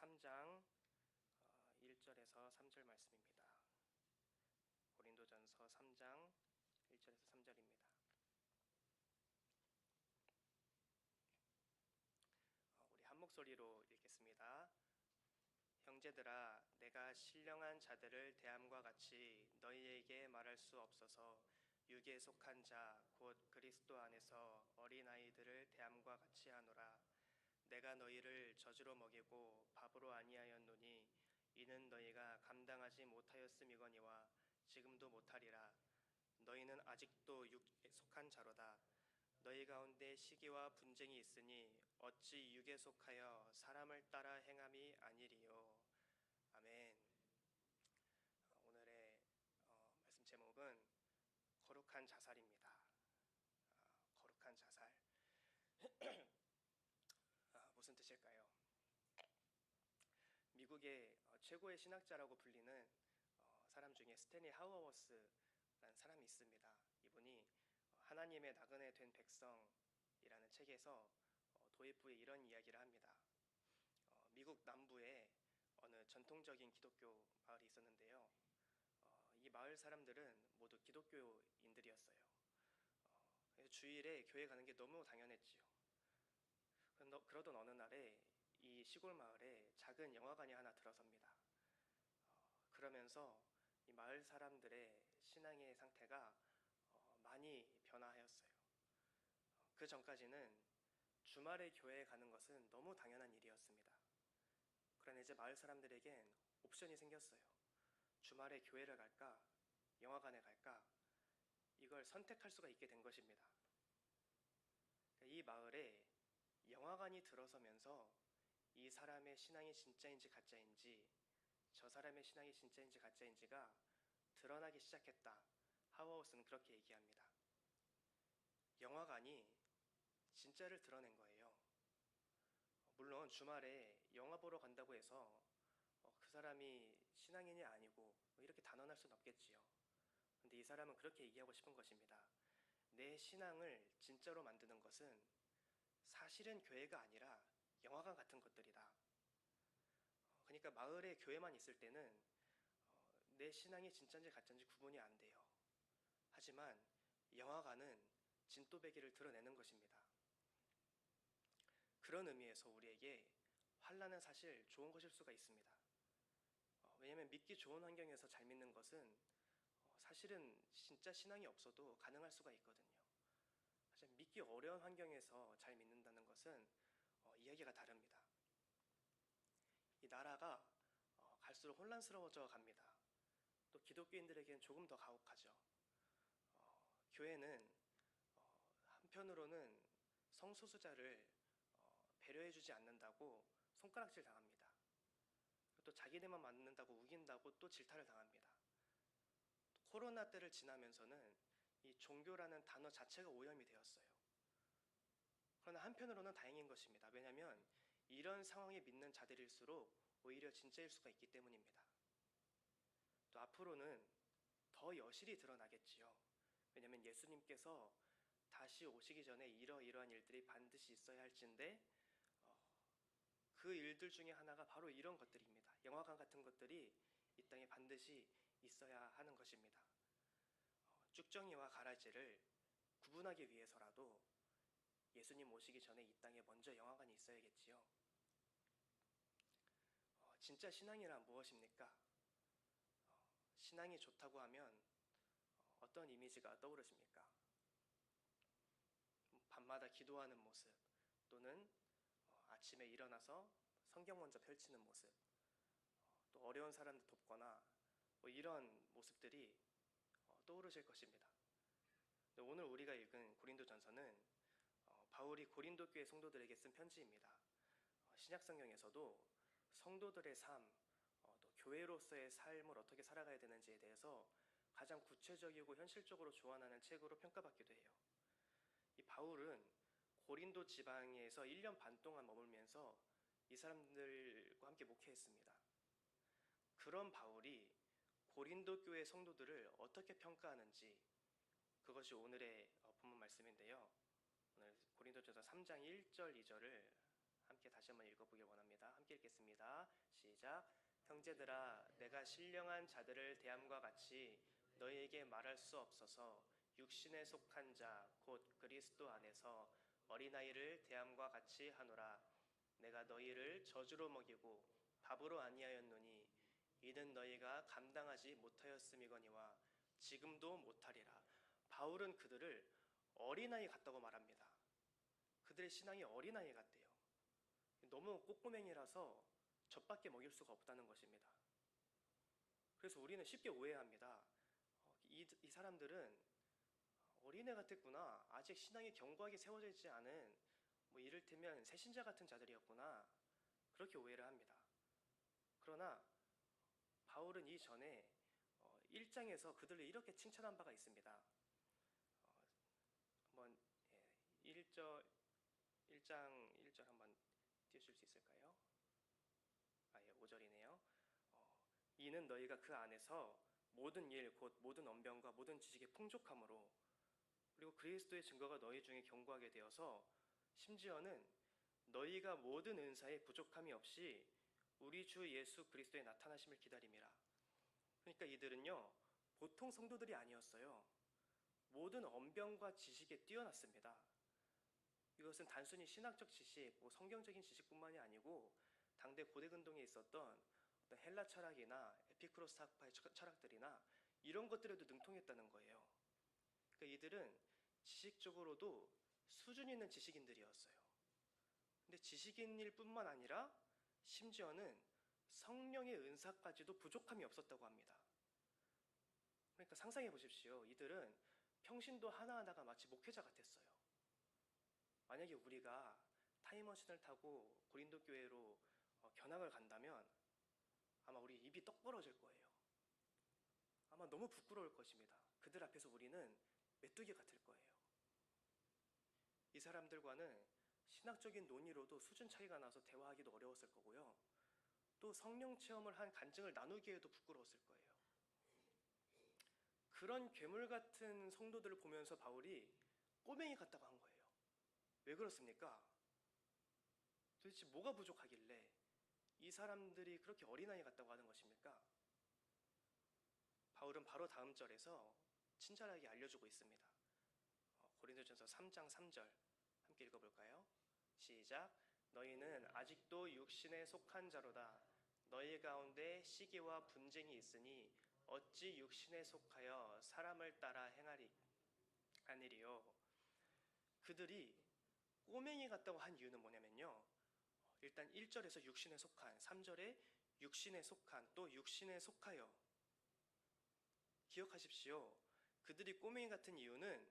3장 1절에서 3절 말씀입니다. 고린도전서 3장 1절에서 3절입니다. 우리 한 목소리로 읽겠습니다. 형제들아, 내가 신령한 자들을 대함과 같이 너희에게 말할 수 없어서 육에 속한 자 곧 그리스도 안에서 어린아이들을 대함과 같이 하노라. 내가 너희를 젖으로 먹이고 밥으로 아니하였노니 이는 너희가 감당하지 못하였음이거니와 지금도 못하리라. 너희는 아직도 육에 속한 자로다. 너희 가운데 시기와 분쟁이 있으니 어찌 육에 속하여 사람을 따라 행함이 아니리요. 아멘. 오늘의 말씀 제목은 거룩한 자살입니다. 거룩한 자살. 무슨 뜻일까요? 미국의 최고의 신학자라고 불리는 사람 중에 스탠리 하우어워스라는 사람이 있습니다. 이분이 하나님의 나그네 된 백성이라는 책에서 도입부에 이런 이야기를 합니다. 미국 남부에 어느 전통적인 기독교 마을이 있었는데요. 이 마을 사람들은 모두 기독교인들이었어요. 그래서 주일에 교회 가는 게 너무 당연했지요. 그러던 어느 날에 이 시골 마을에 작은 영화관이 하나 들어섭니다. 그러면서 이 마을 사람들의 신앙의 상태가 많이 변화하였어요. 그 전까지는 주말에 교회에 가는 것은 너무 당연한 일이었습니다. 그러나 이제 마을 사람들에겐 옵션이 생겼어요. 주말에 교회를 갈까? 영화관에 갈까? 이걸 선택할 수가 있게 된 것입니다. 이 마을에 영화관이 들어서면서 이 사람의 신앙이 진짜인지 가짜인지, 저 사람의 신앙이 진짜인지 가짜인지가 드러나기 시작했다. 하우어스는 그렇게 얘기합니다. 영화관이 진짜를 드러낸 거예요. 물론 주말에 영화 보러 간다고 해서 그 사람이 신앙인이 아니고 이렇게 단언할 수는 없겠지요. 근데 이 사람은 그렇게 얘기하고 싶은 것입니다. 내 신앙을 진짜로 만드는 것은 사실은 교회가 아니라 영화관 같은 것들이다. 그러니까 마을에 교회만 있을 때는 내 신앙이 진짜인지 가짜인지 구분이 안 돼요. 하지만 영화관은 진또배기를 드러내는 것입니다. 그런 의미에서 우리에게 환난은 사실 좋은 것일 수가 있습니다. 왜냐하면 믿기 좋은 환경에서 잘 믿는 것은 사실은 진짜 신앙이 없어도 가능할 수가 있거든요. 하지만 믿기 어려운 환경에서 잘 믿는다는 것은 이야기가 다릅니다. 이 나라가 갈수록 혼란스러워져 갑니다. 또 기독교인들에게는 조금 더 가혹하죠. 교회는 한편으로는 성소수자를 배려해주지 않는다고 손가락질 당합니다. 또 자기네만 맞는다고 우긴다고 또 질타를 당합니다. 코로나 때를 지나면서는 이 종교라는 단어 자체가 오염이 되었어요. 그러나 한편으로는 다행인 것입니다. 왜냐하면 이런 상황에 믿는 자들일수록 오히려 진짜일 수가 있기 때문입니다. 또 앞으로는 더 여실히 드러나겠지요. 왜냐하면 예수님께서 다시 오시기 전에 이러이러한 일들이 반드시 있어야 할진데 그 일들 중에 하나가 바로 이런 것들입니다. 영화관 같은 것들이 이 땅에 반드시 있어야 하는 것입니다. 쭉정이와 가라지를 구분하기 위해서라도 예수님 오시기 전에 이 땅에 먼저 영화관이 있어야겠지요. 진짜 신앙이란 무엇입니까? 신앙이 좋다고 하면 어떤 이미지가 떠오르십니까? 밤마다 기도하는 모습, 또는 아침에 일어나서 성경 먼저 펼치는 모습, 또 어려운 사람들 돕거나 이런 모습들이 떠오르실 것입니다. 오늘 우리가 읽은 고린도전서는 바울이 고린도 교회 성도들에게 쓴 편지입니다. 신약 성경에서도 성도들의 삶, 또 교회로서의 삶을 어떻게 살아가야 되는지에 대해서 가장 구체적이고 현실적으로 조언하는 책으로 평가받기도 해요. 이 바울은 고린도 지방에서 1년 반 동안 머물면서 이 사람들과 함께 목회했습니다. 그런 바울이 고린도 교회 성도들을 어떻게 평가하는지, 그것이 오늘의 본문 말씀인데요. 오늘 고린도전서 3장 1절 2절을 함께 다시 한번 읽어보길 원합니다. 함께 읽겠습니다. 시작. 형제들아, 내가 신령한 자들을 대함과 같이 너희에게 말할 수 없어서 육신에 속한 자 곧 그리스도 안에서 어린아이를 대함과 같이 하노라. 내가 너희를 저주로 먹이고 밥으로 아니하였노니 이는 너희가 감당하지 못하였음이거니와 지금도 못하리라. 바울은 그들을 어린아이 같다고 말합니다. 그들의 신앙이 어린아이 같대요. 너무 꼬꼬맹이라서 젖밖에 먹일 수가 없다는 것입니다. 그래서 우리는 쉽게 오해합니다. 이 사람들은 어린애 같았구나. 아직 신앙이 견고하게 세워져 있지 않은 이를테면 새신자 같은 자들이었구나. 그렇게 오해를 합니다. 그러나 바울은 이전에 1장에서 그들을 이렇게 칭찬한 바가 있습니다. 한번 1장 1절 한번 띄우실 수 있을까요? 5절이네요. 이는 너희가 그 안에서 모든 일 곧 모든 언변과 모든 지식의 풍족함으로 그리고 그리스도의 증거가 너희 중에 견고하게 되어서 심지어는 너희가 모든 은사에 부족함이 없이 우리 주 예수 그리스도의 나타나심을 기다림이라. 그러니까 이들은요 보통 성도들이 아니었어요. 모든 언변과 지식에 뛰어났습니다. 이것은 단순히 신학적 지식, 성경적인 지식뿐만이 아니고 당대 고대 근동에 있었던 어떤 헬라 철학이나 에피쿠로스 학파의 철학들이나 이런 것들에도 능통했다는 거예요. 그러니까 이들은 지식적으로도 수준 있는 지식인들이었어요. 근데 지식인일 뿐만 아니라 심지어는 성령의 은사까지도 부족함이 없었다고 합니다. 그러니까 상상해 보십시오. 이들은 평신도 하나하나가 마치 목회자 같았어요. 만약에 우리가 타임머신을 타고 고린도 교회로 견학을 간다면 아마 우리 입이 떡 벌어질 거예요. 아마 너무 부끄러울 것입니다. 그들 앞에서 우리는 메뚜기 같을 거예요. 이 사람들과는 신학적인 논의로도 수준 차이가 나서 대화하기도 어려웠을 거고요. 또 성령 체험을 한 간증을 나누기에도 부끄러웠을 거예요. 그런 괴물 같은 성도들을 보면서 바울이 꼬맹이 같다고 한 거예요. 왜 그렇습니까? 도대체 뭐가 부족하길래 이 사람들이 그렇게 어린아이 같다고 하는 것입니까? 바울은 바로 다음 절에서 친절하게 알려주고 있습니다. 고린도전서 3장 3절 함께 읽어볼까요? 시작. 너희는 아직도 육신에 속한 자로다. 너희 가운데 시기와 분쟁이 있으니 어찌 육신에 속하여 사람을 따라 행하니리요. 그들이 꼬맹이 같다고 한 이유는 뭐냐면요, 일단 1절에서 육신에 속한, 3절에 육신에 속한, 또 육신에 속하여. 기억하십시오. 그들이 꼬맹이 같은 이유는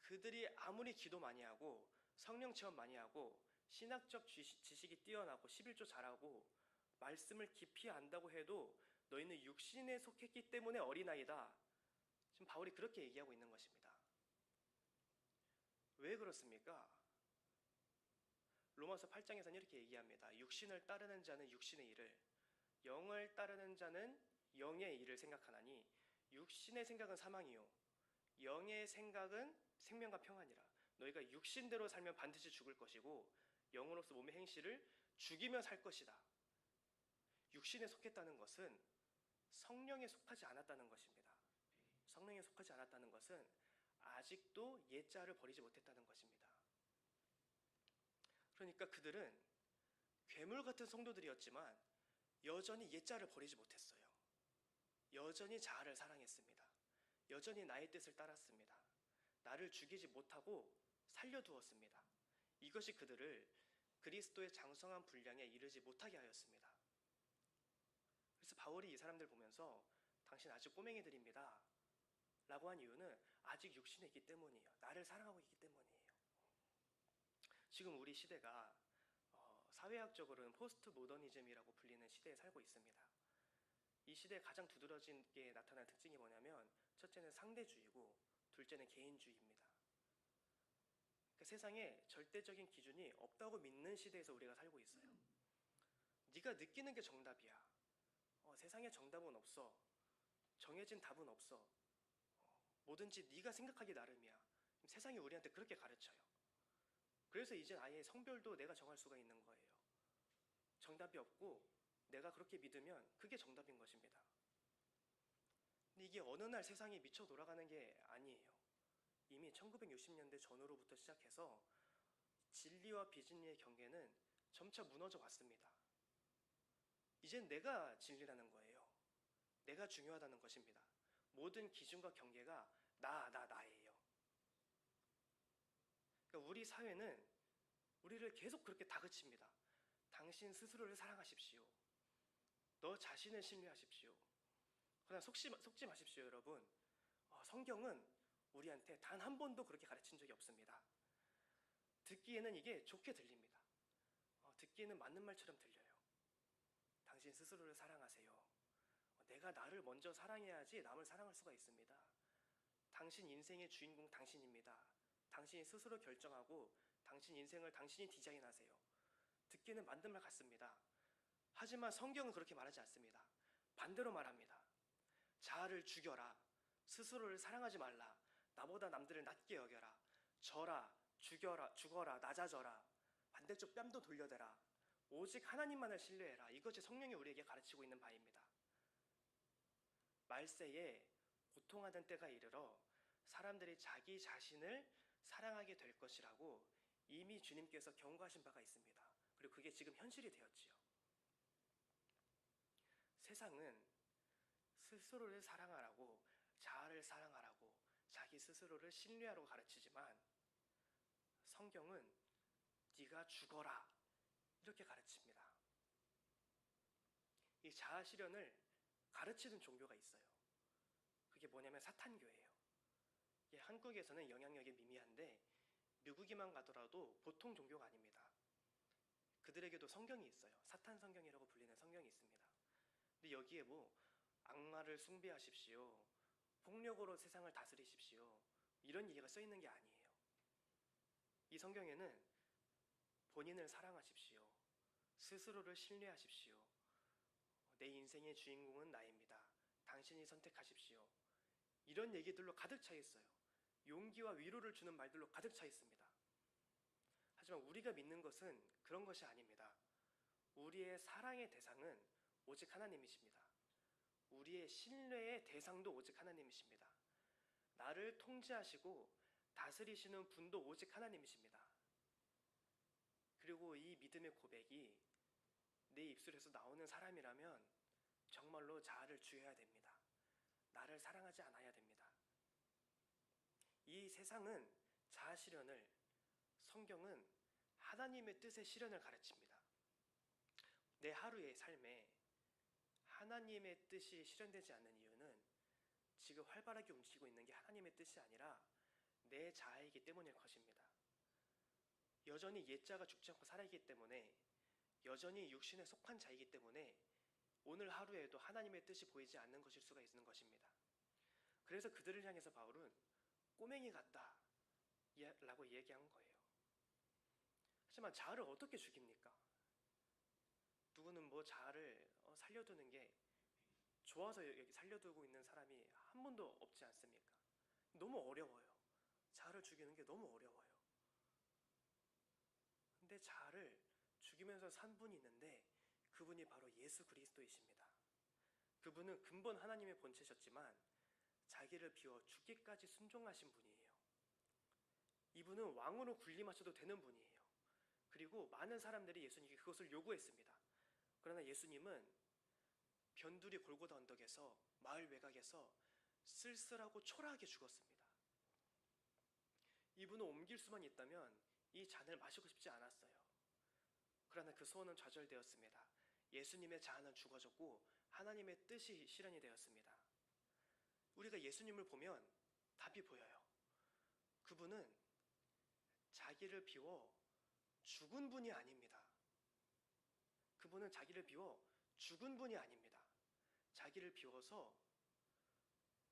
그들이 아무리 기도 많이 하고 성령 체험 많이 하고 신학적 지식이 뛰어나고 11조 잘하고 말씀을 깊이 안다고 해도 너희는 육신에 속했기 때문에 어린아이다. 지금 바울이 그렇게 얘기하고 있는 것입니다. 왜 그렇습니까? 로마서 8장에서는 이렇게 얘기합니다. 육신을 따르는 자는 육신의 일을, 영을 따르는 자는 영의 일을 생각하나니 육신의 생각은 사망이요 영의 생각은 생명과 평안이라. 너희가 육신대로 살면 반드시 죽을 것이고 영으로서 몸의 행실을 죽이며 살 것이다. 육신에 속했다는 것은 성령에 속하지 않았다는 것입니다. 성령에 속하지 않았다는 것은 아직도 옛자를 버리지 못했다는 것입니다. 그러니까 그들은 괴물 같은 성도들이었지만 여전히 옛자를 버리지 못했어요. 여전히 자아를 사랑했습니다. 여전히 나의 뜻을 따랐습니다. 나를 죽이지 못하고 살려두었습니다. 이것이 그들을 그리스도의 장성한 분량에 이르지 못하게 하였습니다. 그래서 바울이 이 사람들 보면서 당신 아직 꼬맹이들입니다 라고 한 이유는 아직 육신에 있기 때문이에요. 나를 사랑하고 있기 때문이에요. 지금 우리 시대가 사회학적으로는 포스트 모더니즘이라고 불리는 시대에 살고 있습니다. 이 시대에 가장 두드러지게 나타나는 특징이 뭐냐면 첫째는 상대주의고 둘째는 개인주의입니다. 그러니까 세상에 절대적인 기준이 없다고 믿는 시대에서 우리가 살고 있어요. 네가 느끼는 게 정답이야. 세상에 정답은 없어. 정해진 답은 없어. 뭐든지 네가 생각하기 나름이야. 세상이 우리한테 그렇게 가르쳐요. 그래서 이제 아예 성별도 내가 정할 수가 있는 거예요. 정답이 없고 내가 그렇게 믿으면 그게 정답인 것입니다. 근데 이게 어느 날 세상이 미쳐 돌아가는 게 아니에요. 이미 1960년대 전후로부터 시작해서 진리와 비진리의 경계는 점차 무너져 왔습니다. 이젠 내가 진리라는 거예요. 내가 중요하다는 것입니다. 모든 기준과 경계가 나예요. 그러니까 우리 사회는 우리를 계속 그렇게 다그칩니다. 당신 스스로를 사랑하십시오. 너 자신을 신뢰하십시오. 그러나 속지 마십시오, 여러분. 성경은 우리한테 단 한 번도 그렇게 가르친 적이 없습니다. 듣기에는 이게 좋게 들립니다. 듣기에는 맞는 말처럼 들려요. 당신 스스로를 사랑하세요. 내가 나를 먼저 사랑해야지 남을 사랑할 수가 있습니다. 당신 인생의 주인공 당신입니다. 당신이 스스로 결정하고 당신 인생을 당신이 디자인하세요. 듣기는 맞는 말 같습니다. 하지만 성경은 그렇게 말하지 않습니다. 반대로 말합니다. 자아를 죽여라. 스스로를 사랑하지 말라. 나보다 남들을 낮게 여겨라. 져라. 죽어라. 낮아져라. 반대쪽 뺨도 돌려대라. 오직 하나님만을 신뢰해라. 이것이 성령이 우리에게 가르치고 있는 바입니다. 말세에 고통하는 때가 이르러 사람들이 자기 자신을 사랑하게 될 것이라고 이미 주님께서 경고하신 바가 있습니다. 그리고 그게 지금 현실이 되었지요. 세상은 스스로를 사랑하라고, 자아를 사랑하라고, 자기 스스로를 신뢰하라고 가르치지만 성경은 네가 죽어라 이렇게 가르칩니다. 이 자아 실현을 가르치는 종교가 있어요. 그게 뭐냐면 사탄교예요. 한국에서는 영향력이 미미한데 미국에만 가더라도 보통 종교가 아닙니다. 그들에게도 성경이 있어요. 사탄 성경이라고 불리는 성경이 있습니다. 근데 여기에 뭐 악마를 숭배하십시오, 폭력으로 세상을 다스리십시오, 이런 얘기가 써 있는 게 아니에요. 이 성경에는 본인을 사랑하십시오, 스스로를 신뢰하십시오, 내 인생의 주인공은 나입니다, 당신이 선택하십시오, 이런 얘기들로 가득 차 있어요. 용기와 위로를 주는 말들로 가득 차 있습니다. 하지만 우리가 믿는 것은 그런 것이 아닙니다. 우리의 사랑의 대상은 오직 하나님이십니다. 우리의 신뢰의 대상도 오직 하나님이십니다. 나를 통제하시고 다스리시는 분도 오직 하나님이십니다. 그리고 이 믿음의 고백이 내 입술에서 나오는 사람이라면 정말로 자아를 죽여야 됩니다. 나를 사랑하지 않아야 됩니다. 이 세상은 자아 실현을, 성경은 하나님의 뜻의 실현을 가르칩니다. 내 하루의 삶에 하나님의 뜻이 실현되지 않는 이유는 지금 활발하게 움직이고 있는 게 하나님의 뜻이 아니라 내 자아이기 때문일 것입니다. 여전히 옛자가 죽지 않고 살아있기 때문에, 여전히 육신에 속한 자이기 때문에 오늘 하루에도 하나님의 뜻이 보이지 않는 것일 수가 있는 것입니다. 그래서 그들을 향해서 바울은 꼬맹이 같다 라고 얘기한 거예요. 하지만 자아를 어떻게 죽입니까? 누구는 뭐 자아를 살려두는 게 좋아서 여기 살려두고 있는 사람이 한 분도 없지 않습니까? 너무 어려워요. 자아를 죽이는 게 너무 어려워요. 근데 자아를 죽이면서 산 분이 있는데 그분이 바로 예수 그리스도이십니다. 그분은 근본 하나님의 본체셨지만 자기를 비워 죽기까지 순종하신 분이에요. 이분은 왕으로 군림하셔도 되는 분이에요. 그리고 많은 사람들이 예수님께 그것을 요구했습니다. 그러나 예수님은 변두리 골고다 언덕에서, 마을 외곽에서 쓸쓸하고 초라하게 죽었습니다. 이분은 옮길 수만 있다면 이 잔을 마시고 싶지 않았어요. 그러나 그 소원은 좌절되었습니다. 예수님의 자아는 죽어졌고 하나님의 뜻이 실현이 되었습니다. 우리가 예수님을 보면 답이 보여요. 그분은 자기를 비워 죽은 분이 아닙니다. 그분은 자기를 비워 죽은 분이 아닙니다. 자기를 비워서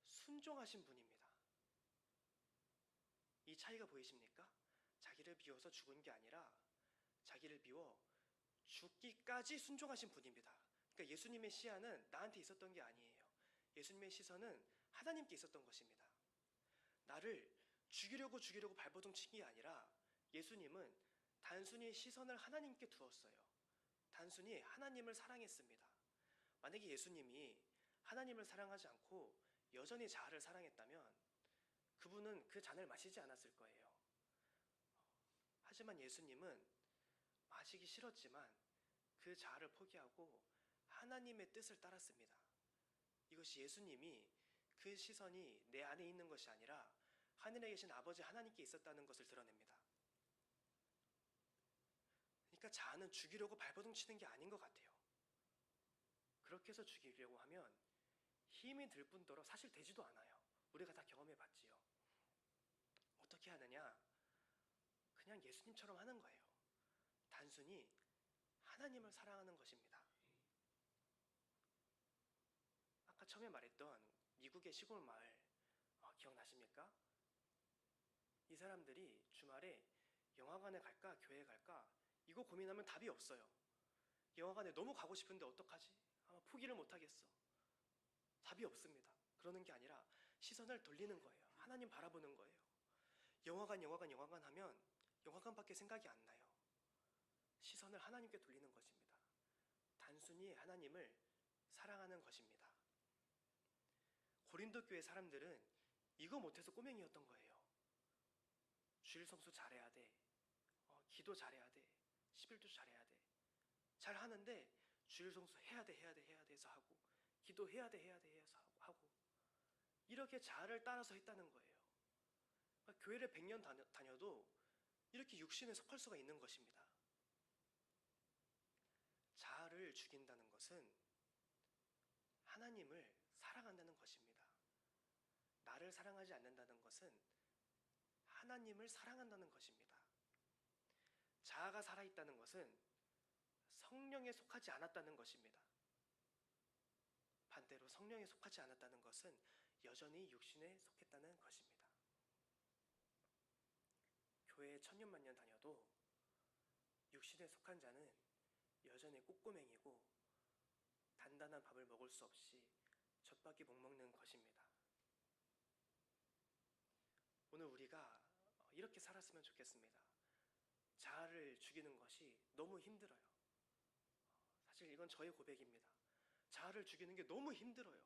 순종하신 분입니다. 이 차이가 보이십니까? 자기를 비워서 죽은 게 아니라 자기를 비워 죽기까지 순종하신 분입니다. 그러니까 예수님의 시야는 나한테 있었던 게 아니에요. 예수님의 시선은 하나님께 있었던 것입니다. 나를 죽이려고 발버둥 친 게 아니라 예수님은 단순히 시선을 하나님께 두었어요. 단순히 하나님을 사랑했습니다. 만약에 예수님이 하나님을 사랑하지 않고 여전히 자아를 사랑했다면 그분은 그 잔을 마시지 않았을 거예요. 하지만 예수님은 마시기 싫었지만 그 자아를 포기하고 하나님의 뜻을 따랐습니다. 이것이 예수님이 그 시선이 내 안에 있는 것이 아니라 하늘에 계신 아버지 하나님께 있었다는 것을 드러냅니다. 그러니까 자아는 죽이려고 발버둥 치는 게 아닌 것 같아요. 그렇게 해서 죽이려고 하면 힘이 들 뿐더러 사실 되지도 않아요. 우리가 다 경험해 봤지요. 어떻게 하느냐? 그냥 예수님처럼 하는 거예요. 단순히 하나님을 사랑하는 것입니다. 아까 처음에 말했던 미국의 시골 마을 기억나십니까? 이 사람들이 주말에 영화관에 갈까 교회에 갈까 이거 고민하면 답이 없어요. 영화관에 너무 가고 싶은데 어떡하지? 아마 포기를 못하겠어. 답이 없습니다. 그러는 게 아니라 시선을 돌리는 거예요. 하나님 바라보는 거예요. 영화관 하면 영화관밖에 생각이 안 나요. 시선을 하나님께 돌리는 것입니다. 단순히 하나님을 사랑하는 것입니다. 고린도 교회 사람들은 이거 못해서 꼬맹이였던 거예요. 주일 성수 잘해야 돼. 기도 잘해야 돼. 11조 잘해야 돼. 잘 하는데 주일 성수 해야 돼 해서 하고 기도해야 돼 해서 하고 이렇게 자아를 따라서 했다는 거예요. 그러니까 교회를 100년 다녀도 이렇게 육신에 속할 수가 있는 것입니다. 자아를 죽인다는 것은 하나님을 사랑한다는 것입니다. 나를 사랑하지 않는다는 것은 하나님을 사랑한다는 것입니다. 자아가 살아있다는 것은 성령에 속하지 않았다는 것입니다. 반대로 성령에 속하지 않았다는 것은 여전히 육신에 속했다는 것입니다. 교회에 천년만년 다녀도 육신에 속한 자는 여전히 꼼꼼행이고 단단한 밥을 먹을 수 없이 젖밖에 못 먹는 것입니다. 오늘 우리가 이렇게 살았으면 좋겠습니다. 자아를 죽이는 것이 너무 힘들어요. 사실 이건 저의 고백입니다. 자아를 죽이는 게 너무 힘들어요.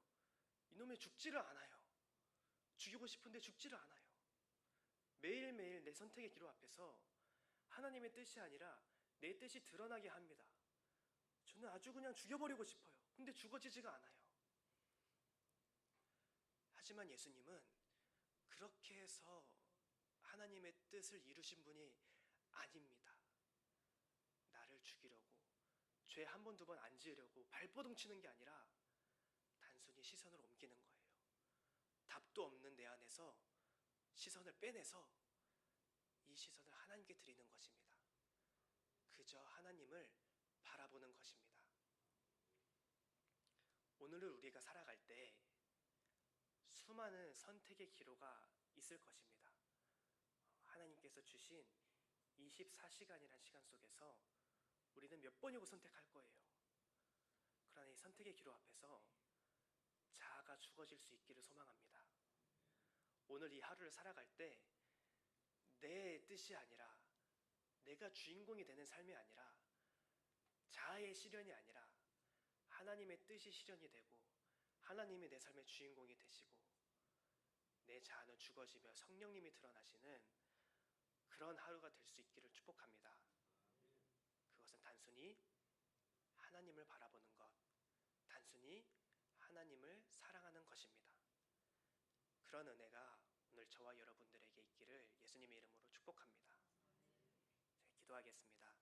이놈이 죽지를 않아요. 죽이고 싶은데 죽지를 않아요. 매일매일 내 선택의 기로 앞에서 하나님의 뜻이 아니라 내 뜻이 드러나게 합니다. 저는 아주 그냥 죽여버리고 싶어요. 근데 죽어지지가 않아요. 하지만 예수님은 그렇게 해서 하나님의 뜻을 이루신 분이 아닙니다. 나를 죽이려고 죄 한 번, 두 번 안 지으려고 발버둥 치는 게 아니라 단순히 시선을 옮기는 거예요. 답도 없는 내 안에서 시선을 빼내서 이 시선을 하나님께 드리는 것입니다. 그저 하나님을 바라보는 것입니다. 오늘을 우리가 살아갈 때 수많은 선택의 기로가 있을 것입니다. 하나님께서 주신 24시간이라는 시간 속에서 우리는 몇 번이고 선택할 거예요. 그러나 이 선택의 기로 앞에서 자아가 죽어질 수 있기를 소망합니다. 오늘 이 하루를 살아갈 때 내 뜻이 아니라 내가 주인공이 되는 삶이 아니라 자아의 실현이 아니라 하나님의 뜻이 실현이 되고 하나님이 내 삶의 주인공이 되시고 내 자아는 죽어지며 성령님이 드러나시는 그런 하루가 될 수 있기를 축복합니다. 그것은 단순히 하나님을 바라보는 것, 단순히 하나님을 사랑하는 것입니다. 그런 은혜가 오늘 저와 여러분들에게 있기를 예수님의 이름으로 축복합니다. 기도하겠습니다.